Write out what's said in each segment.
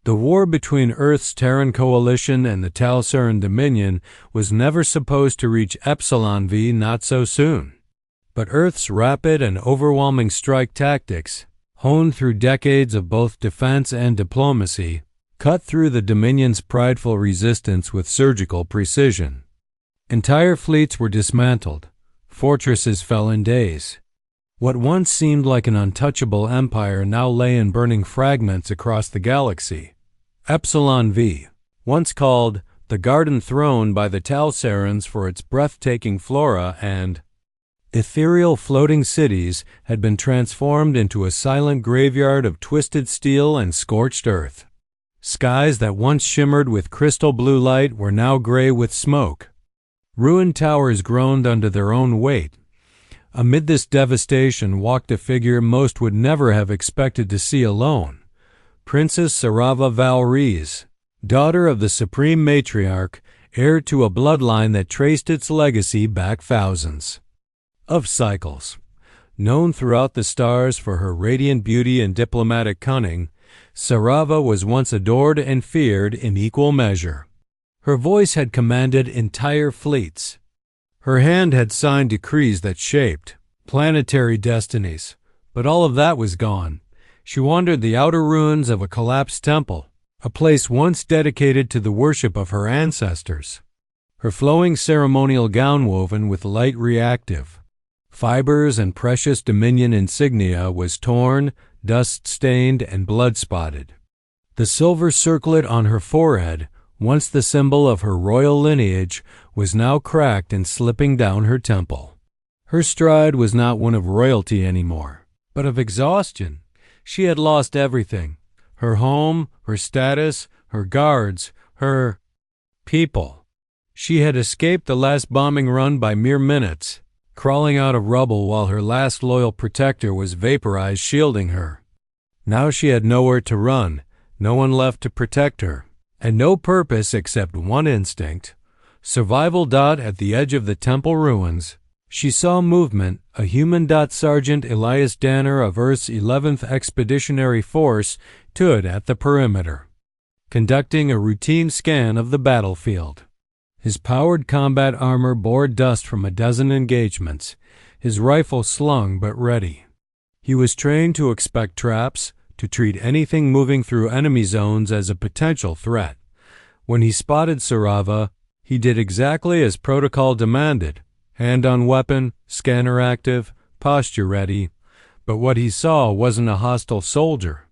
The war between Earth's Terran Coalition and the Talsaran Dominion was never supposed to reach Epsilon V not so soon. But Earth's rapid and overwhelming strike tactics, honed through decades of both defense and diplomacy, cut through the Dominion's prideful resistance with surgical precision. Entire fleets were dismantled. Fortresses fell in days. What once seemed like an untouchable empire now lay in burning fragments across the galaxy. Epsilon V, once called the Garden Throne by the Talsarans for its breathtaking flora and ethereal floating cities, had been transformed into a silent graveyard of twisted steel and scorched earth. Skies that once shimmered with crystal blue light were now gray with smoke. Ruined towers groaned under their own weight. Amid this devastation walked a figure most would never have expected to see alone. Princess Sarava Valrese, daughter of the Supreme Matriarch, heir to a bloodline that traced its legacy back thousands of cycles. Known throughout the stars for her radiant beauty and diplomatic cunning, Sarava was once adored and feared in equal measure. Her voice had commanded entire fleets. Her hand had signed decrees that shaped planetary destinies, but all of that was gone. She wandered the outer ruins of a collapsed temple, a place once dedicated to the worship of her ancestors. Her flowing ceremonial gown woven with light reactive fibers and precious Dominion insignia was torn, dust-stained, and blood-spotted. The silver circlet on her forehead, once the symbol of her royal lineage, was now cracked and slipping down her temple. Her stride was not one of royalty anymore, but of exhaustion. She had lost everything: her home, her status, her guards, her people. She had escaped the last bombing run by mere minutes, crawling out of rubble while her last loyal protector was vaporized, shielding her. Now she had nowhere to run, no one left to protect her, and no purpose except one instinct: survival. At the edge of the temple ruins, she saw movement. A human. Sergeant Elias Danner of Earth's 11th Expeditionary Force stood at the perimeter, conducting a routine scan of the battlefield. His powered combat armor bore dust from a dozen engagements, his rifle slung but ready. He was trained to expect traps, to treat anything moving through enemy zones as a potential threat. When he spotted Sarava, he did exactly as protocol demanded: hand on weapon, scanner active, posture ready. But what he saw wasn't a hostile soldier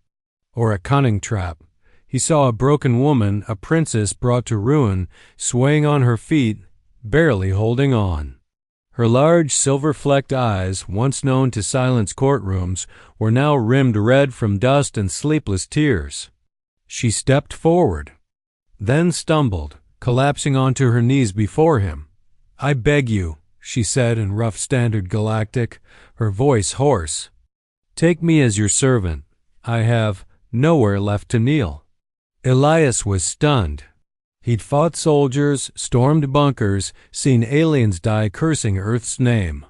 or a cunning trap. He saw a broken woman, a princess brought to ruin, swaying on her feet, barely holding on. Her large, silver-flecked eyes, once known to silence courtrooms, were now rimmed red from dust and sleepless tears. She stepped forward, then stumbled, collapsing onto her knees before him. "I beg you," she said in rough Standard Galactic, her voice hoarse. "Take me as your servant. I have nowhere left to kneel." Elias was stunned. He'd fought soldiers, stormed bunkers, seen aliens die cursing Earth's name.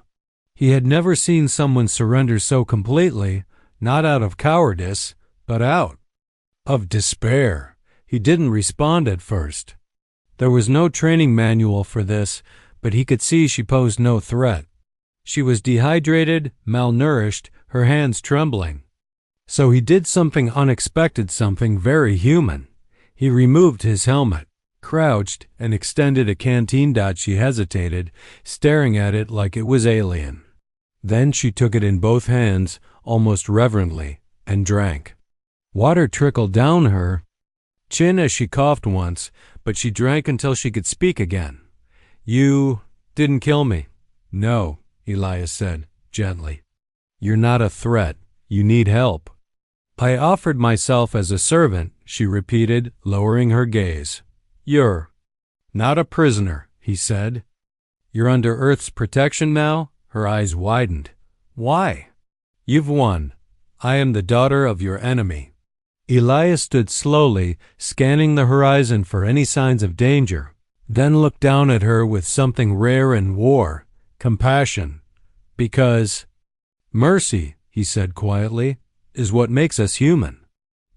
He had never seen someone surrender so completely, not out of cowardice, but out of despair. He didn't respond at first. There was no training manual for this, but he could see she posed no threat. She was dehydrated, malnourished, her hands trembling. So he did something unexpected, something very human. He removed his helmet, crouched, and extended a canteen. She hesitated, staring at it like it was alien. Then she took it in both hands, almost reverently, and drank. Water trickled down her chin as she coughed once, but she drank until she could speak again. "You didn't kill me." "No," Elias said, gently. "You're not a threat. You need help." "I offered myself as a servant," she repeated, lowering her gaze. "You're not a prisoner," he said. "You're under Earth's protection now?" Her eyes widened. "Why?" "You've won. I am the daughter of your enemy." Elias stood slowly, scanning the horizon for any signs of danger, then looked down at her with something rare in war: compassion. "Because mercy," he said quietly, "is what makes us human."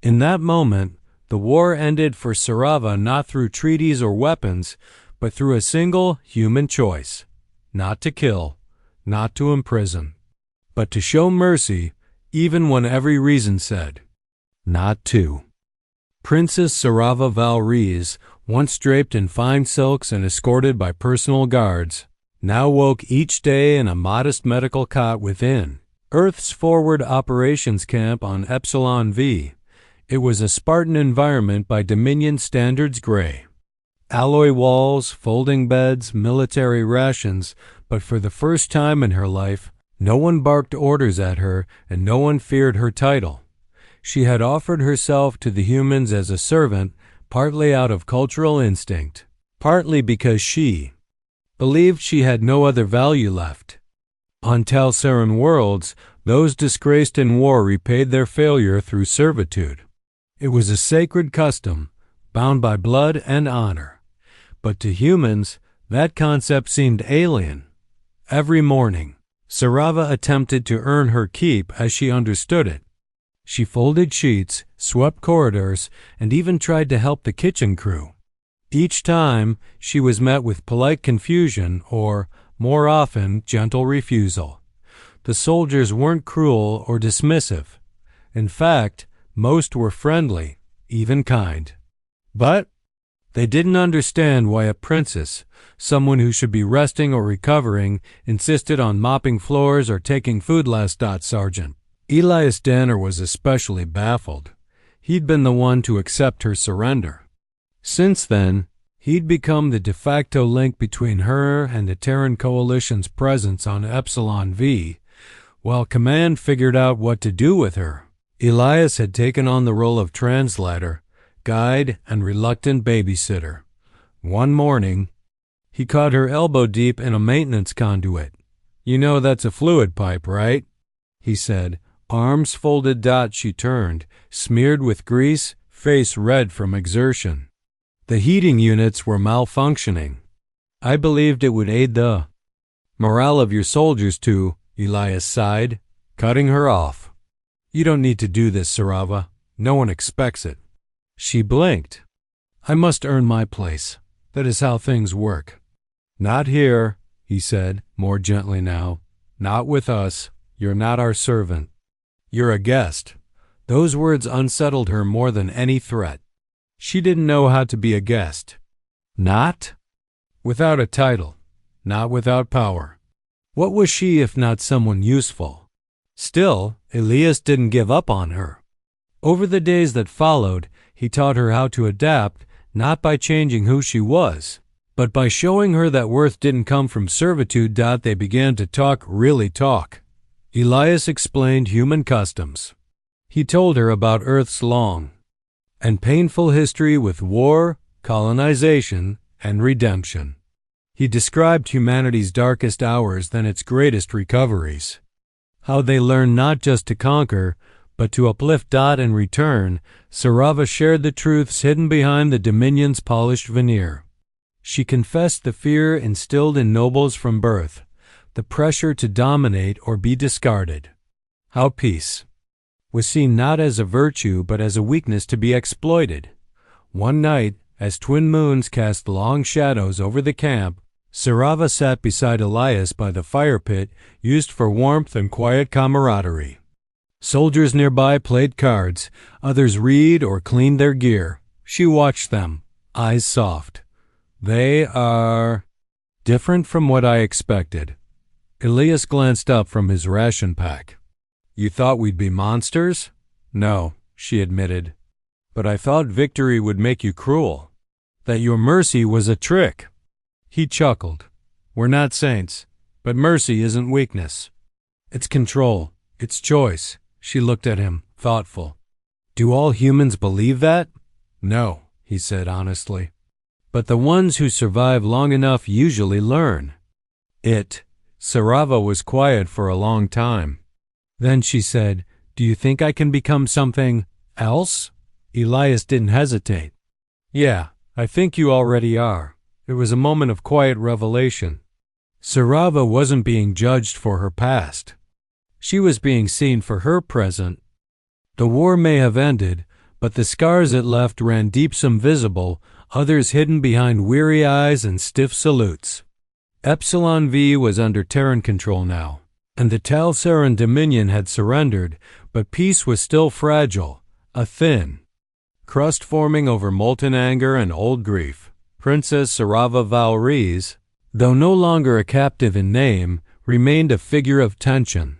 In that moment, The war ended for Sarava not through treaties or weapons, but through a single human choice: not to kill, not to imprison, but to show mercy even when every reason said not to. Princess Sarava Valrese, once draped in fine silks and escorted by personal guards, now woke each day in a modest medical cot within Earth's forward operations camp on Epsilon V. It was a Spartan environment by Dominion standards gray. Alloy walls, folding beds, military rations, but for the first time in her life, no one barked orders at her and no one feared her title. She had offered herself to the humans as a servant, partly out of cultural instinct, partly because she believed she had no other value left. On Talsaran worlds, those disgraced in war repaid their failure through servitude. It was a sacred custom, bound by blood and honor. But to humans, that concept seemed alien. Every morning, Sarava attempted to earn her keep as she understood it. She folded sheets, swept corridors, and even tried to help the kitchen crew. Each time, she was met with polite confusion or, more often, gentle refusal. The soldiers weren't cruel or dismissive. In fact, most were friendly, even kind. But they didn't understand why a princess, someone who should be resting or recovering, insisted on mopping floors or taking food last. Sergeant Elias Danner was especially baffled. He'd been the one to accept her surrender. Since then, he'd become the de facto link between her and the Terran Coalition's presence on Epsilon V. While Command figured out what to do with her, Elias had taken on the role of translator, guide, and reluctant babysitter. One morning, he caught her elbow deep in a maintenance conduit. "You know that's a fluid pipe, right?" he said. Arms folded. She turned, smeared with grease, face red from exertion. The heating units were malfunctioning. "I believed it would aid the morale of your soldiers too," Elias sighed, cutting her off. "You don't need to do this, Sarava. No one expects it." She blinked. "I must earn my place. That is how things work." "Not here," he said, more gently now. "Not with us. You're not our servant. You're a guest." Those words unsettled her more than any threat. She didn't know how to be a guest. Not without a title, not without power. What was she if not someone useful? Still, Elias didn't give up on her. Over the days that followed, he taught her how to adapt, not by changing who she was, but by showing her that worth didn't come from servitude. They began to talk, really talk. Elias explained human customs. He told her about Earth's long and painful history with war, colonization, and redemption. He described humanity's darkest hours, then its greatest recoveries. How they learned not just to conquer, but to uplift. In return, Sarava shared the truths hidden behind the Dominion's polished veneer. She confessed the fear instilled in nobles from birth, the pressure to dominate or be discarded. How peace was seen not as a virtue but as a weakness to be exploited. One night, as twin moons cast long shadows over the camp, Sarava sat beside Elias by the fire pit used for warmth and quiet camaraderie. Soldiers nearby played cards, others read or cleaned their gear. She watched them, eyes soft. "They are different from what I expected." Elias glanced up from his ration pack. "You thought we'd be monsters?" "No," she admitted. "But I thought victory would make you cruel. That your mercy was a trick." He chuckled. "We're not saints, but mercy isn't weakness. It's control. It's choice." She looked at him, thoughtful. "Do all humans believe that?" "No," he said honestly. "But the ones who survive long enough usually learn it." Sarava was quiet for a long time. Then she said, "Do you think I can become something else?" Elias didn't hesitate. "Yeah, I think you already are." It was a moment of quiet revelation. Sarava wasn't being judged for her past. She was being seen for her present. The war may have ended, but the scars it left ran deep, some visible, others hidden behind weary eyes and stiff salutes. Epsilon V was under Terran control now, and the Talsaran Dominion had surrendered, but peace was still fragile, a thin crust forming over molten anger and old grief. Princess Sarava Valrese, though no longer a captive in name, remained a figure of tension.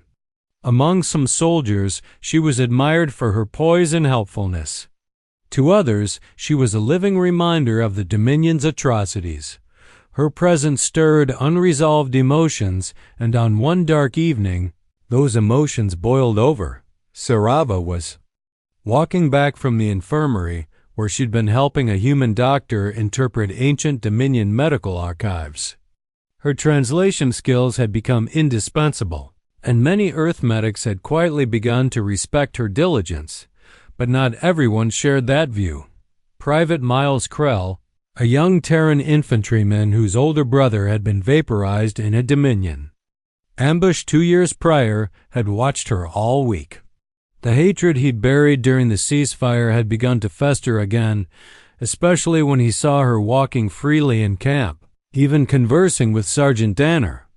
Among some soldiers, she was admired for her poise and helpfulness. To others, she was a living reminder of the Dominion's atrocities. Her presence stirred unresolved emotions, and on one dark evening, those emotions boiled over. Sarava was walking back from the infirmary, where she'd been helping a human doctor interpret ancient Dominion medical archives. Her translation skills had become indispensable, and many Earth medics had quietly begun to respect her diligence, but not everyone shared that view. Private Miles Krell, a young Terran infantryman whose older brother had been vaporized in a Dominion ambush 2 years prior, had watched her all week. The hatred he'd buried during the ceasefire had begun to fester again, especially when he saw her walking freely in camp, even conversing with Sergeant Danner.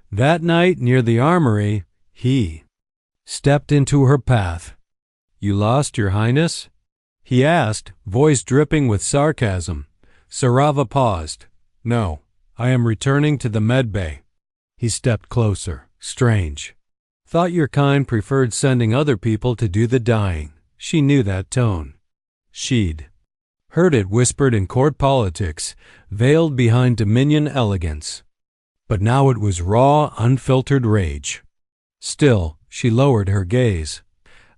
That night, near the armory, he stepped into her path. "You lost, Your Highness?" he asked, voice dripping with sarcasm. Sarava paused. "No, I am returning to the medbay." He stepped closer. "Strange. Thought your kind preferred sending other people to do the dying." She knew that tone. She'd heard it whispered in court politics, veiled behind Dominion elegance. But now it was raw, unfiltered rage. Still, she lowered her gaze.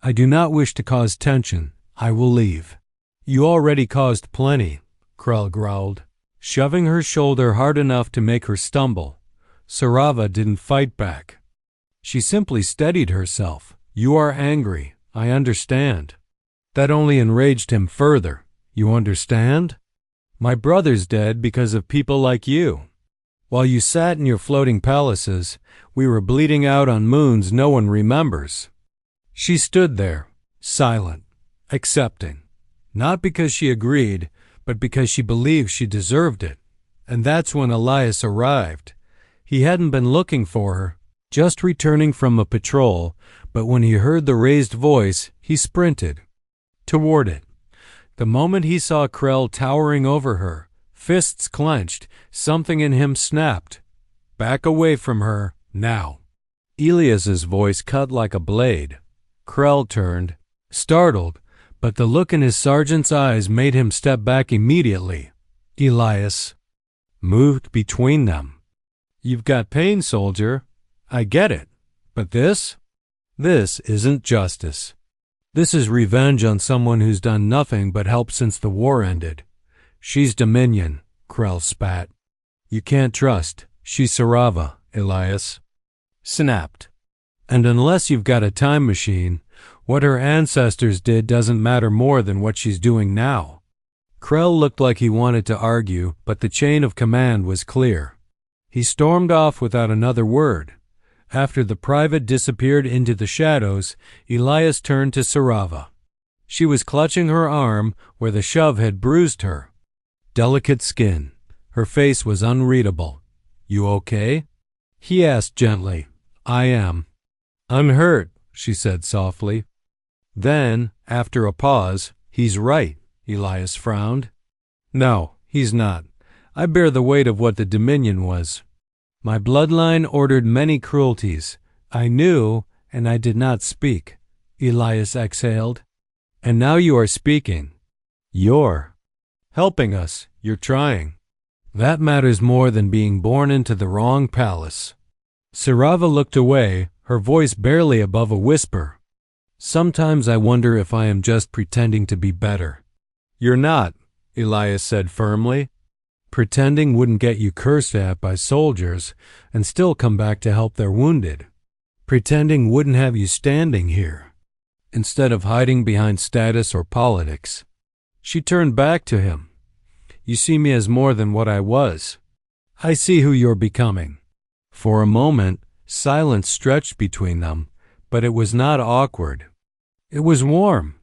"I do not wish to cause tension. I will leave." "You already caused plenty," Krell growled, shoving her shoulder hard enough to make her stumble. Sarava didn't fight back. She simply steadied herself. "You are angry. I understand." That only enraged him further. "You understand? My brother's dead because of people like you. While you sat in your floating palaces, we were bleeding out on moons no one remembers." She stood there, silent, accepting. Not because she agreed, but because she believed she deserved it. And that's when Elias arrived. He hadn't been looking for her, just returning from a patrol, but when he heard the raised voice, he sprinted toward it. The moment he saw Krell towering over her, fists clenched, something in him snapped. "Back away from her, now." Elias's voice cut like a blade. Krell turned, startled, but the look in his sergeant's eyes made him step back immediately. Elias moved between them. "You've got pain, soldier. I get it. But this isn't justice. This is revenge on someone who's done nothing but help since the war ended." "She's Dominion," Krell spat. "You can't trust. She's Sarava," Elias snapped. "And unless you've got a time machine, what her ancestors did doesn't matter more than what she's doing now." Krell looked like he wanted to argue, but the chain of command was clear. He stormed off without another word. After the private disappeared into the shadows, Elias turned to Sarava. She was clutching her arm where the shove had bruised her. Delicate skin. Her face was unreadable. "You okay?" he asked gently. "I am." "Unhurt," she said softly. Then, after a pause, "He's right," Elias frowned. "No, he's not. I bear the weight of what the Dominion was. My bloodline ordered many cruelties. I knew, and I did not speak," Elias exhaled. "And now you are speaking. You're helping us. You're trying. That matters more than being born into the wrong palace." Sarava looked away, her voice barely above a whisper. "Sometimes I wonder if I am just pretending to be better." "You're not," Elias said firmly. "Pretending wouldn't get you cursed at by soldiers and still come back to help their wounded. Pretending wouldn't have you standing here, instead of hiding behind status or politics." She turned back to him. "You see me as more than what I was. I see who you're becoming." For a moment, silence stretched between them, but it was not awkward. It was warm.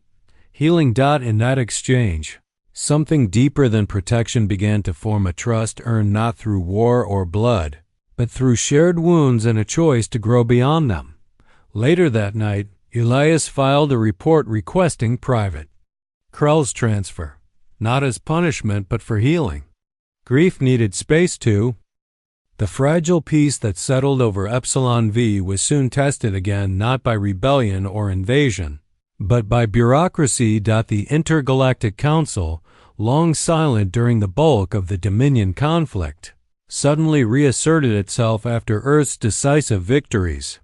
Healing. In that exchange, something deeper than protection began to form, a trust earned not through war or blood, but through shared wounds and a choice to grow beyond them. Later that night, Elias filed a report requesting private Krell's transfer, not as punishment but for healing. Grief needed space too. The fragile peace that settled over Epsilon V was soon tested again, not by rebellion or invasion, but by bureaucracy. The Intergalactic Council, long silent during the bulk of the Dominion conflict, suddenly reasserted itself after Earth's decisive victories.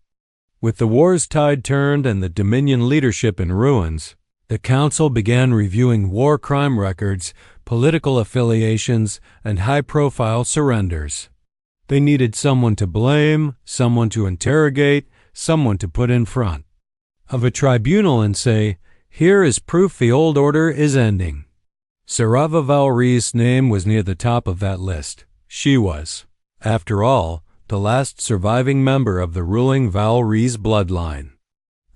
With the war's tide turned and the Dominion leadership in ruins, the Council began reviewing war crime records, political affiliations, and high-profile surrenders. They needed someone to blame, someone to interrogate, someone to put in front of a tribunal and say, "Here is proof the old order is ending." Sarava Valrye's name was near the top of that list. She was, after all, the last surviving member of the ruling Valrye's bloodline.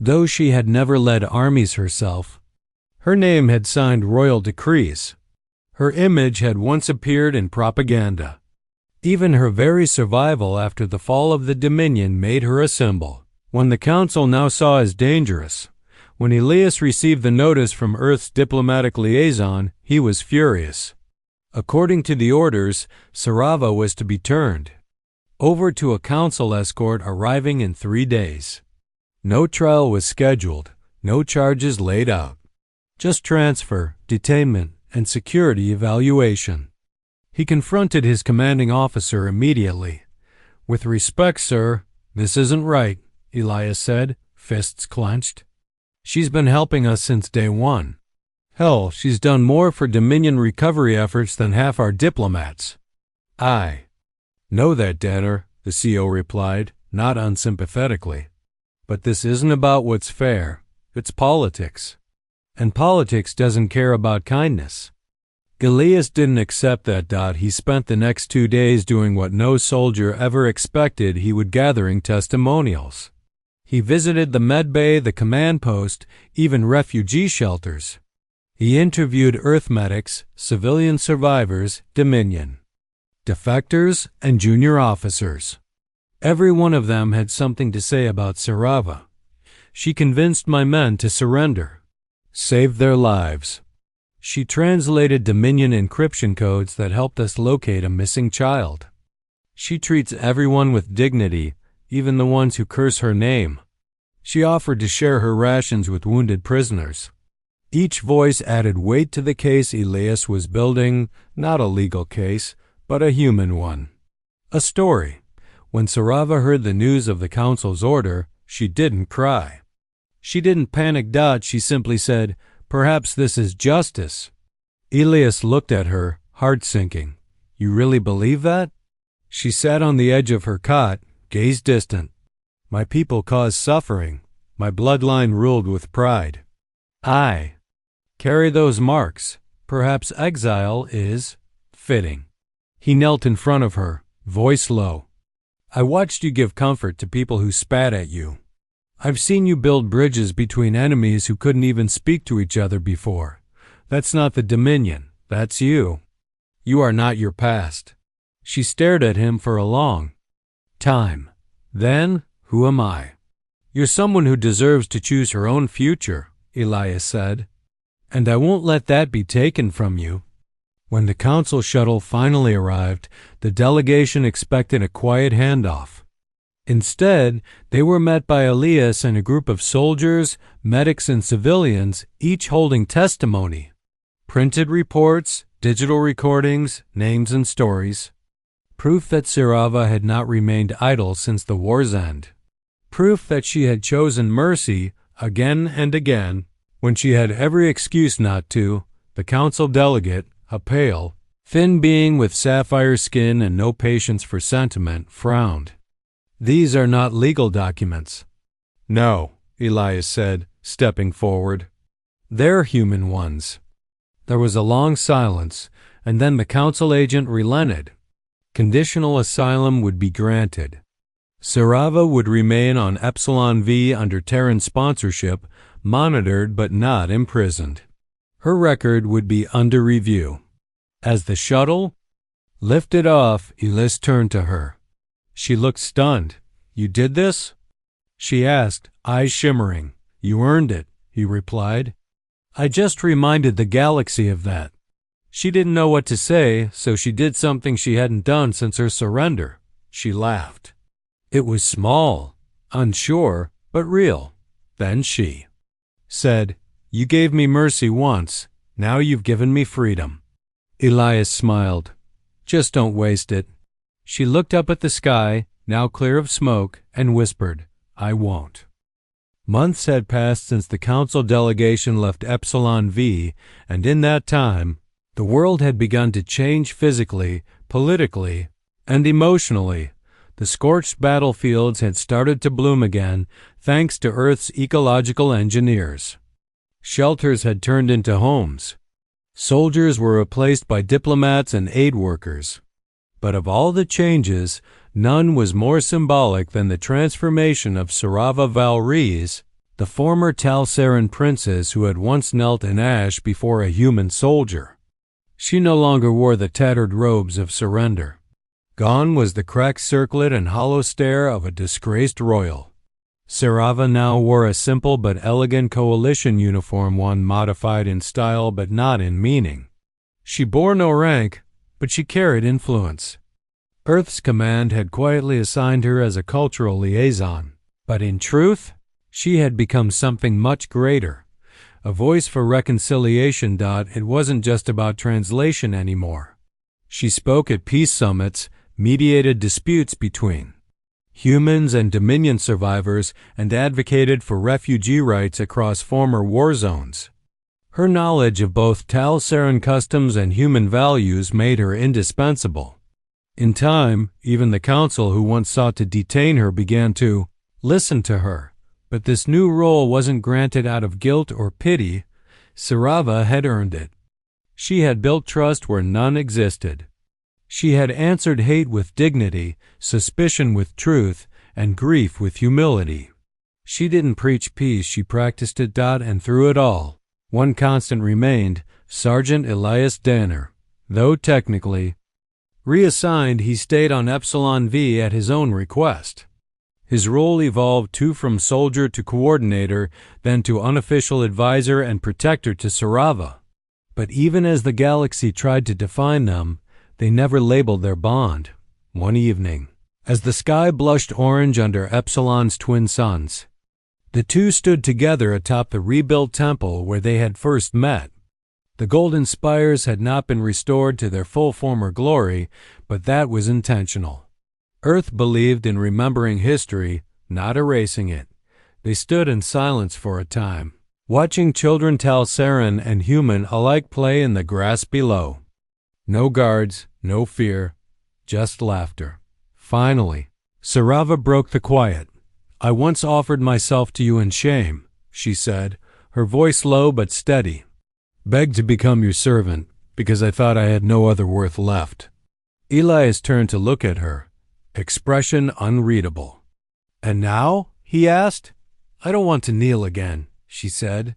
Though she had never led armies herself, her name had signed royal decrees. Her image had once appeared in propaganda. Even her very survival after the fall of the Dominion made her a symbol. When the Council now saw as dangerous, when Elias received the notice from Earth's diplomatic liaison, he was furious. According to the orders, Sarava was to be turned over to a Council escort arriving in 3 days. No trial was scheduled, no charges laid out. Just transfer, detainment, and security evaluation. He confronted his commanding officer immediately. "With respect, sir, this isn't right," Elias said, fists clenched. "She's been helping us since day one. Hell, she's done more for Dominion recovery efforts than half our diplomats." "I know that, Danner," the CO replied, not unsympathetically. "But this isn't about what's fair. It's politics. And politics doesn't care about kindness." Elias didn't accept that. He spent the next 2 days doing what no soldier ever expected he would, gathering testimonials. He visited the medbay, the command post, even refugee shelters. He interviewed Earth medics, civilian survivors, Dominion defectors, and junior officers. Every one of them had something to say about Sarava. "She convinced my men to surrender, saved their lives. She translated Dominion encryption codes that helped us locate a missing child. She treats everyone with dignity, even the ones who curse her name. She offered to share her rations with wounded prisoners." Each voice added weight to the case Elias was building, not a legal case, but a human one. A story. When Sarava heard the news of the Council's order, she didn't cry. She didn't panic. She simply said, "Perhaps this is justice." Elias looked at her, heart sinking. "You really believe that?" She sat on the edge of her cot, gaze distant. "My people caused suffering. My bloodline ruled with pride. I carry those marks. Perhaps exile is fitting." He knelt in front of her, voice low. "I watched you give comfort to people who spat at you. I've seen you build bridges between enemies who couldn't even speak to each other before. That's not the Dominion. That's you. You are not your past." She stared at him for a long time. "Then, who am I?" "You're someone who deserves to choose her own future," Elias said. "And I won't let that be taken from you." When the Council shuttle finally arrived, the delegation expected a quiet handoff. Instead, they were met by Elias and a group of soldiers, medics, and civilians, each holding testimony. Printed reports, digital recordings, names and stories. Proof that Sarava had not remained idle since the war's end. Proof that she had chosen mercy again and again, when she had every excuse not to. The Council delegate, a pale, thin being with sapphire skin and no patience for sentiment, frowned. "These are not legal documents." "No," Elias said, stepping forward. "They're human ones." There was a long silence, and then the Council agent relented. Conditional asylum would be granted. Sarava would remain on Epsilon V under Terran sponsorship, monitored but not imprisoned. Her record would be under review. As the shuttle lifted off, Elise turned to her. She looked stunned. "You did this?" she asked, eyes shimmering. "You earned it," he replied. "I just reminded the galaxy of that." She didn't know what to say, so she did something she hadn't done since her surrender. She laughed. It was small, unsure, but real. Then she said, "You gave me mercy once. Now you've given me freedom." Elias smiled. "Just don't waste it." She looked up at the sky, now clear of smoke, and whispered, "I won't." Months had passed since the council delegation left Epsilon V, and in that time, the world had begun to change physically, politically, and emotionally. The scorched battlefields had started to bloom again, thanks to Earth's ecological engineers. Shelters had turned into homes. Soldiers were replaced by diplomats and aid workers. But of all the changes, none was more symbolic than the transformation of Sarava Valrese, the former Talsaran princess who had once knelt in ash before a human soldier. She no longer wore the tattered robes of surrender. Gone was the cracked circlet and hollow stare of a disgraced royal. Sarava now wore a simple but elegant coalition uniform, one modified in style but not in meaning. She bore no rank, but she carried influence. Earth's command had quietly assigned her as a cultural liaison, but in truth, she had become something much greater. A voice for reconciliation. It wasn't just about translation anymore. She spoke at peace summits, mediated disputes between humans and Dominion survivors, and advocated for refugee rights across former war zones. Her knowledge of both Talsaran customs and human values made her indispensable. In time, even the council who once sought to detain her began to listen to her. But this new role wasn't granted out of guilt or pity. Sarava had earned it. She had built trust where none existed. She had answered hate with dignity, suspicion with truth, and grief with humility. She didn't preach peace, she practiced it. And through it all, one constant remained: Sergeant Elias Danner. Though technically reassigned, he stayed on Epsilon V at his own request. His role evolved too, from soldier to coordinator, then to unofficial advisor and protector to Sarava. But even as the galaxy tried to define them, they never labeled their bond. One evening, as the sky blushed orange under Epsilon's twin suns, the two stood together atop the rebuilt temple where they had first met. The golden spires had not been restored to their full former glory, but that was intentional. Earth believed in remembering history, not erasing it. They stood in silence for a time, watching children, Talsaran and human alike, play in the grass below. No guards, no fear, just laughter. Finally, Sarava broke the quiet. "I once offered myself to you in shame," she said, her voice low but steady. "Begged to become your servant, because I thought I had no other worth left." Elias turned to look at her, expression unreadable. "And now?" he asked. "I don't want to kneel again," she said.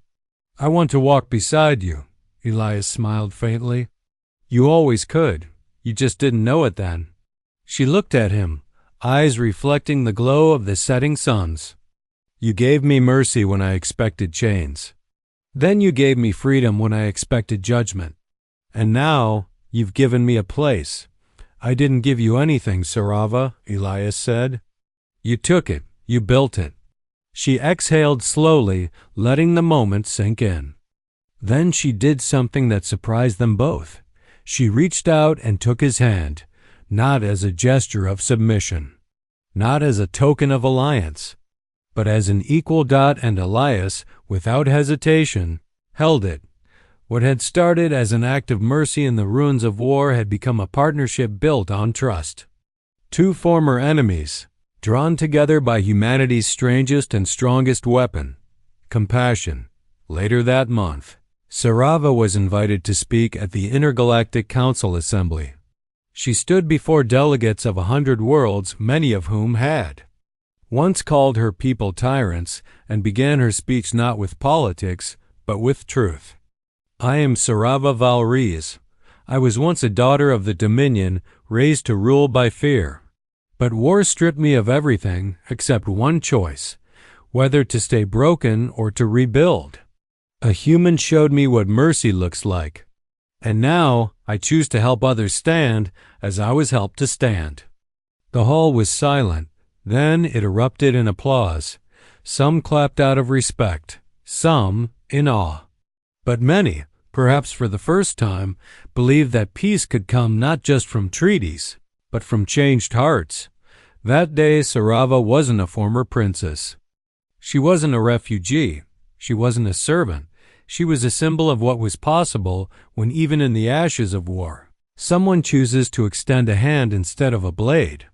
"I want to walk beside you." Elias smiled faintly. "You always could. You just didn't know it then." She looked at him, eyes reflecting the glow of the setting suns. "You gave me mercy when I expected chains. Then you gave me freedom when I expected judgment. And now you've given me a place." "I didn't give you anything, Sarava," Elias said. "You took it. You built it." She exhaled slowly, letting the moment sink in. Then she did something that surprised them both. She reached out and took his hand, not as a gesture of submission, not as a token of alliance, but as an equal. And Elias, without hesitation, held it. What had started as an act of mercy in the ruins of war had become a partnership built on trust. Two former enemies, drawn together by humanity's strangest and strongest weapon, compassion. Later that month, Sarava was invited to speak at the Intergalactic Council Assembly. She stood before delegates of 100 worlds, many of whom had once called her people tyrants, and began her speech not with politics, but with truth. I am Sarava Valriz. I was once a daughter of the Dominion, raised to rule by fear. But war stripped me of everything except one choice, whether to stay broken or to rebuild. A human showed me what mercy looks like. And now I choose to help others stand as I was helped to stand. The hall was silent. Then it erupted in applause. Some clapped out of respect, some in awe. But many, perhaps for the first time, believed that peace could come not just from treaties, but from changed hearts. That day, Sarava wasn't a former princess. She wasn't a refugee. She wasn't a servant. She was a symbol of what was possible when, even in the ashes of war, someone chooses to extend a hand instead of a blade.